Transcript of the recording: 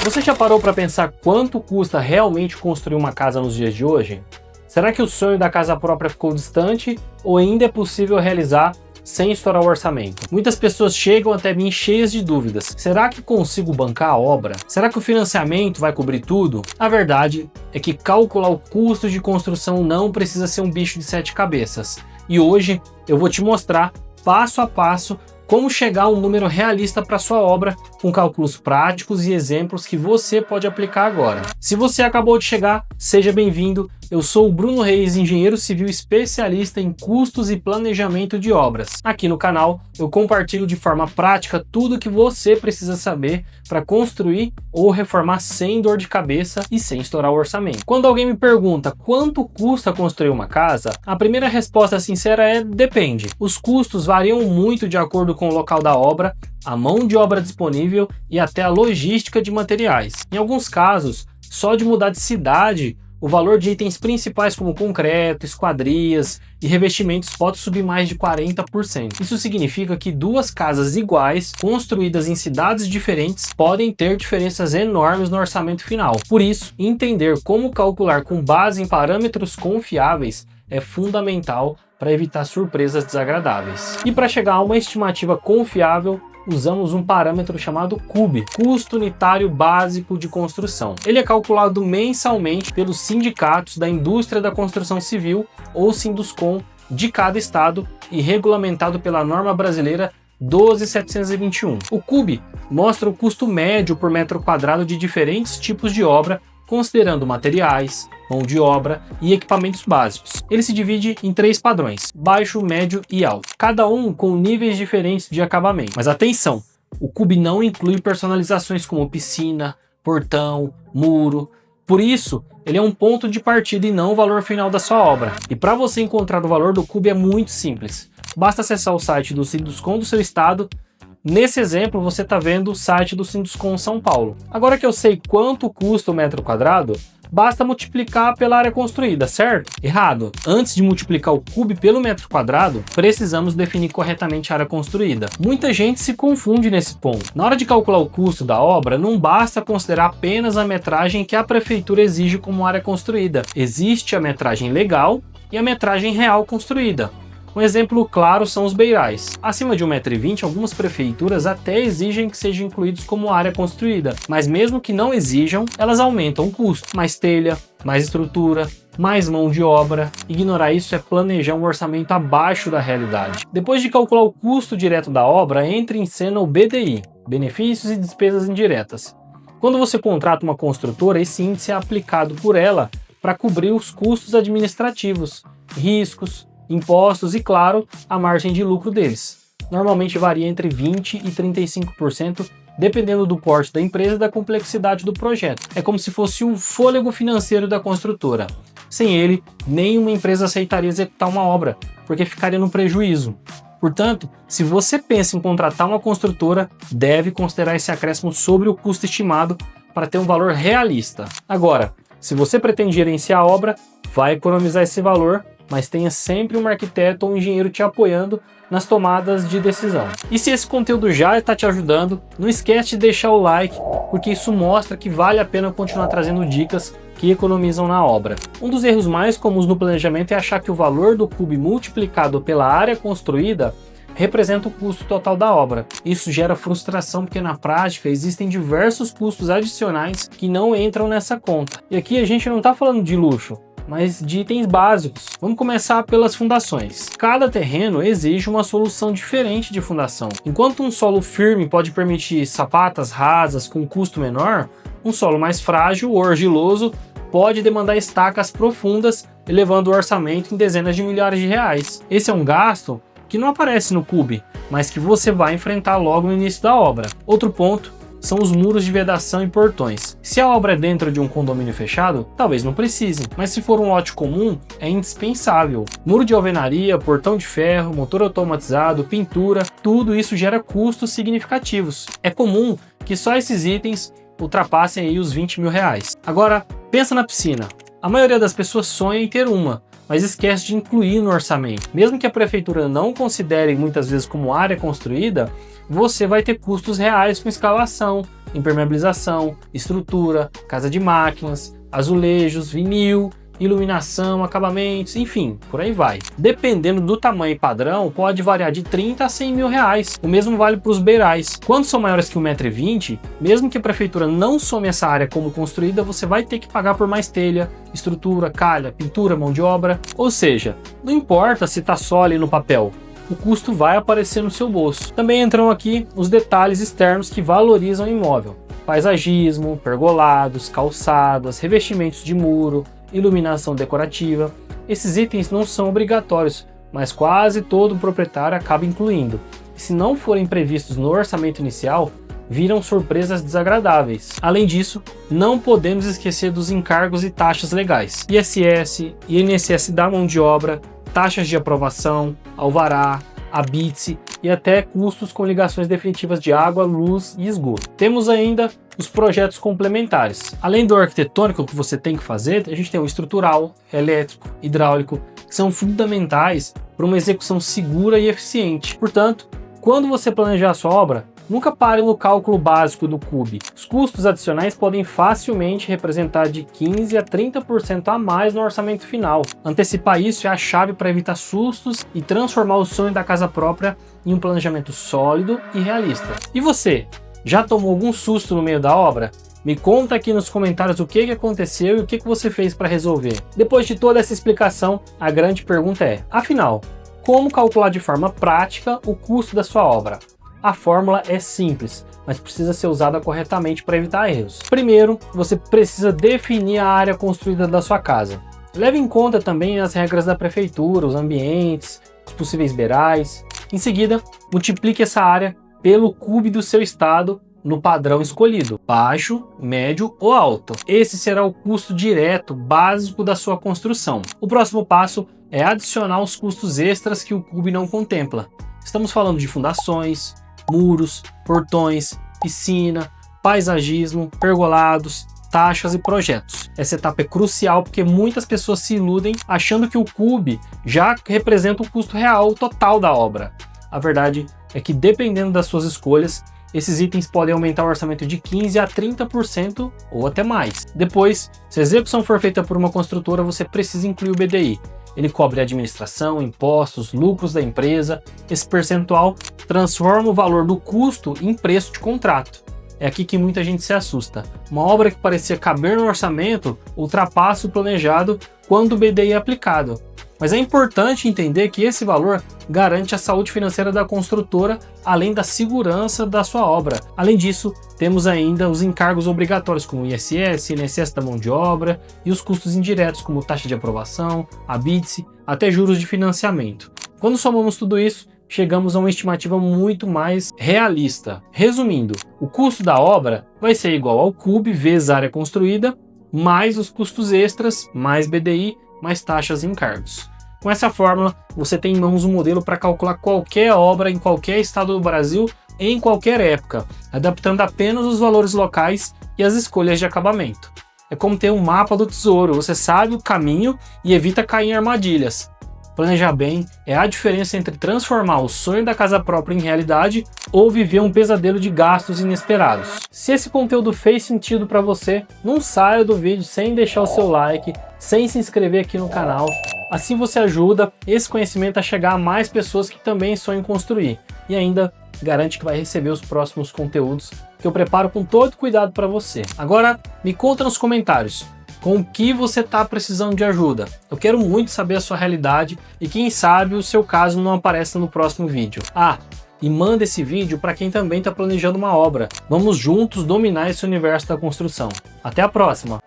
Você já parou para pensar quanto custa realmente construir uma casa nos dias de hoje? Será que o sonho da casa própria ficou distante ou ainda é possível realizar sem estourar o orçamento? Muitas pessoas chegam até mim cheias de dúvidas. Será que consigo bancar a obra? Será que o financiamento vai cobrir tudo? A verdade é que calcular o custo de construção não precisa ser um bicho de 7 cabeças. E hoje eu vou te mostrar passo a passo como chegar a um número realista para sua obra, com cálculos práticos e exemplos que você pode aplicar agora. Se você acabou de chegar, seja bem-vindo. Eu sou o Bruno Reis, engenheiro civil especialista em custos e planejamento de obras. Aqui no canal eu compartilho de forma prática tudo o que você precisa saber para construir ou reformar sem dor de cabeça e sem estourar o orçamento. Quando alguém me pergunta quanto custa construir uma casa, a primeira resposta sincera é depende. Os custos variam muito de acordo com o local da obra, a mão de obra disponível e até a logística de materiais. Em alguns casos, só de mudar de cidade, o valor de itens principais como concreto, esquadrias e revestimentos pode subir mais de 40%. Isso significa que duas casas iguais, construídas em cidades diferentes, podem ter diferenças enormes no orçamento final. Por isso, entender como calcular com base em parâmetros confiáveis é fundamental para evitar surpresas desagradáveis. E para chegar a uma estimativa confiável, usamos um parâmetro chamado CUB, Custo Unitário Básico de Construção. Ele é calculado mensalmente pelos sindicatos da indústria da construção civil, ou Sinduscon, de cada estado e regulamentado pela norma brasileira 12721. O CUB mostra o custo médio por metro quadrado de diferentes tipos de obra, considerando materiais, mão de obra e equipamentos básicos. Ele se divide em 3 padrões: baixo, médio e alto, cada um com níveis diferentes de acabamento. Mas atenção, o CUB não inclui personalizações como piscina, portão, muro. Por isso, ele é um ponto de partida e não o valor final da sua obra. E para você encontrar o valor do CUB é muito simples. Basta acessar o site do Sinduscon do seu estado. Nesse exemplo, você está vendo o site do Sinduscon São Paulo. Agora que eu sei quanto custa o metro quadrado, basta multiplicar pela área construída, certo? Errado. Antes de multiplicar o CUB pelo metro quadrado, precisamos definir corretamente a área construída. Muita gente se confunde nesse ponto. Na hora de calcular o custo da obra, não basta considerar apenas a metragem que a prefeitura exige como área construída. Existe a metragem legal e a metragem real construída. Um exemplo claro são os beirais. Acima de 1,20 m, algumas prefeituras até exigem que sejam incluídos como área construída, mas mesmo que não exijam, elas aumentam o custo. Mais telha, mais estrutura, mais mão de obra. Ignorar isso é planejar um orçamento abaixo da realidade. Depois de calcular o custo direto da obra, entra em cena o BDI, benefícios e despesas indiretas. Quando você contrata uma construtora, esse índice é aplicado por ela para cobrir os custos administrativos, riscos, impostos e, claro, a margem de lucro deles. Normalmente varia entre 20% e 35%, dependendo do porte da empresa e da complexidade do projeto. É como se fosse o fôlego financeiro da construtora. Sem ele, nenhuma empresa aceitaria executar uma obra, porque ficaria no prejuízo. Portanto, se você pensa em contratar uma construtora, deve considerar esse acréscimo sobre o custo estimado para ter um valor realista. Agora, se você pretende gerenciar a obra, vai economizar esse valor, mas tenha sempre um arquiteto ou um engenheiro te apoiando nas tomadas de decisão. E se esse conteúdo já está te ajudando, não esquece de deixar o like, porque isso mostra que vale a pena continuar trazendo dicas que economizam na obra. Um dos erros mais comuns no planejamento é achar que o valor do CUB multiplicado pela área construída representa o custo total da obra. Isso gera frustração porque na prática existem diversos custos adicionais que não entram nessa conta. E aqui a gente não está falando de luxo, mas de itens básicos. Vamos começar pelas fundações. Cada terreno exige uma solução diferente de fundação. Enquanto um solo firme pode permitir sapatas rasas com custo menor, um solo mais frágil ou argiloso pode demandar estacas profundas, elevando o orçamento em dezenas de milhares de reais. Esse é um gasto que não aparece no CUB, mas que você vai enfrentar logo no início da obra. Outro ponto são os muros de vedação e portões. Se a obra é dentro de um condomínio fechado, talvez não precise, mas se for um lote comum, é indispensável. Muro de alvenaria, portão de ferro, motor automatizado, pintura, tudo isso gera custos significativos. É comum que só esses itens ultrapassem aí os 20 mil reais. Agora, pensa na piscina. A maioria das pessoas sonha em ter uma, mas esquece de incluir no orçamento. Mesmo que a prefeitura não considere muitas vezes como área construída, você vai ter custos reais com escavação, impermeabilização, estrutura, casa de máquinas, azulejos, vinil, iluminação, acabamentos, enfim, por aí vai. Dependendo do tamanho e padrão, pode variar de 30 a 100 mil reais. O mesmo vale para os beirais. Quando são maiores que 1,20 m, mesmo que a prefeitura não some essa área como construída, você vai ter que pagar por mais telha, estrutura, calha, pintura, mão de obra. Ou seja, não importa se está só ali no papel, o custo vai aparecer no seu bolso. Também entram aqui os detalhes externos que valorizam o imóvel. Paisagismo, pergolados, calçadas, revestimentos de muro, iluminação decorativa. Esses itens não são obrigatórios, mas quase todo proprietário acaba incluindo. E se não forem previstos no orçamento inicial, viram surpresas desagradáveis. Além disso, não podemos esquecer dos encargos e taxas legais. ISS, INSS da mão de obra, taxas de aprovação, alvará, habite e até custos com ligações definitivas de água, luz e esgoto. Temos ainda os projetos complementares. Além do arquitetônico que você tem que fazer, a gente tem o estrutural, elétrico, hidráulico, que são fundamentais para uma execução segura e eficiente. Portanto, quando você planejar a sua obra, nunca pare no cálculo básico do CUB. Os custos adicionais podem facilmente representar de 15% a 30% a mais no orçamento final. Antecipar isso é a chave para evitar sustos e transformar o sonho da casa própria em um planejamento sólido e realista. E você, já tomou algum susto no meio da obra? Me conta aqui nos comentários o que aconteceu e o que você fez para resolver. Depois de toda essa explicação, a grande pergunta é, afinal, como calcular de forma prática o custo da sua obra? A fórmula é simples, mas precisa ser usada corretamente para evitar erros. Primeiro, você precisa definir a área construída da sua casa. Leve em conta também as regras da prefeitura, os ambientes, os possíveis beirais. Em seguida, multiplique essa área pelo CUB do seu estado no padrão escolhido, baixo, médio ou alto. Esse será o custo direto básico da sua construção. O próximo passo é adicionar os custos extras que o CUB não contempla. Estamos falando de fundações, muros, portões, piscina, paisagismo, pergolados, taxas e projetos. Essa etapa é crucial porque muitas pessoas se iludem achando que o CUB já representa o custo real total da obra. A verdade é que, dependendo das suas escolhas, esses itens podem aumentar o orçamento de 15% a 30% ou até mais. Depois, se a execução for feita por uma construtora, você precisa incluir o BDI. Ele cobre administração, impostos, lucros da empresa. Esse percentual transforma o valor do custo em preço de contrato. É aqui que muita gente se assusta. Uma obra que parecia caber no orçamento ultrapassa o planejado quando o BDI é aplicado. Mas é importante entender que esse valor garante a saúde financeira da construtora, além da segurança da sua obra. Além disso, temos ainda os encargos obrigatórios como o ISS, INSS da mão de obra e os custos indiretos como taxa de aprovação, habite, até juros de financiamento. Quando somamos tudo isso, chegamos a uma estimativa muito mais realista. Resumindo, o custo da obra vai ser igual ao CUB vezes a área construída, mais os custos extras, mais BDI, mais taxas e encargos. Com essa fórmula, você tem em mãos um modelo para calcular qualquer obra em qualquer estado do Brasil, em qualquer época, adaptando apenas os valores locais e as escolhas de acabamento. É como ter um mapa do tesouro, você sabe o caminho e evita cair em armadilhas. Planejar bem é a diferença entre transformar o sonho da casa própria em realidade ou viver um pesadelo de gastos inesperados. Se esse conteúdo fez sentido para você, não saia do vídeo sem deixar o seu like, sem se inscrever aqui no canal. Assim você ajuda esse conhecimento a chegar a mais pessoas que também sonham em construir. E ainda garante que vai receber os próximos conteúdos que eu preparo com todo cuidado para você. Agora, me conta nos comentários com o que você está precisando de ajuda. Eu quero muito saber a sua realidade e quem sabe o seu caso não apareça no próximo vídeo. E manda esse vídeo para quem também está planejando uma obra. Vamos juntos dominar esse universo da construção. Até a próxima!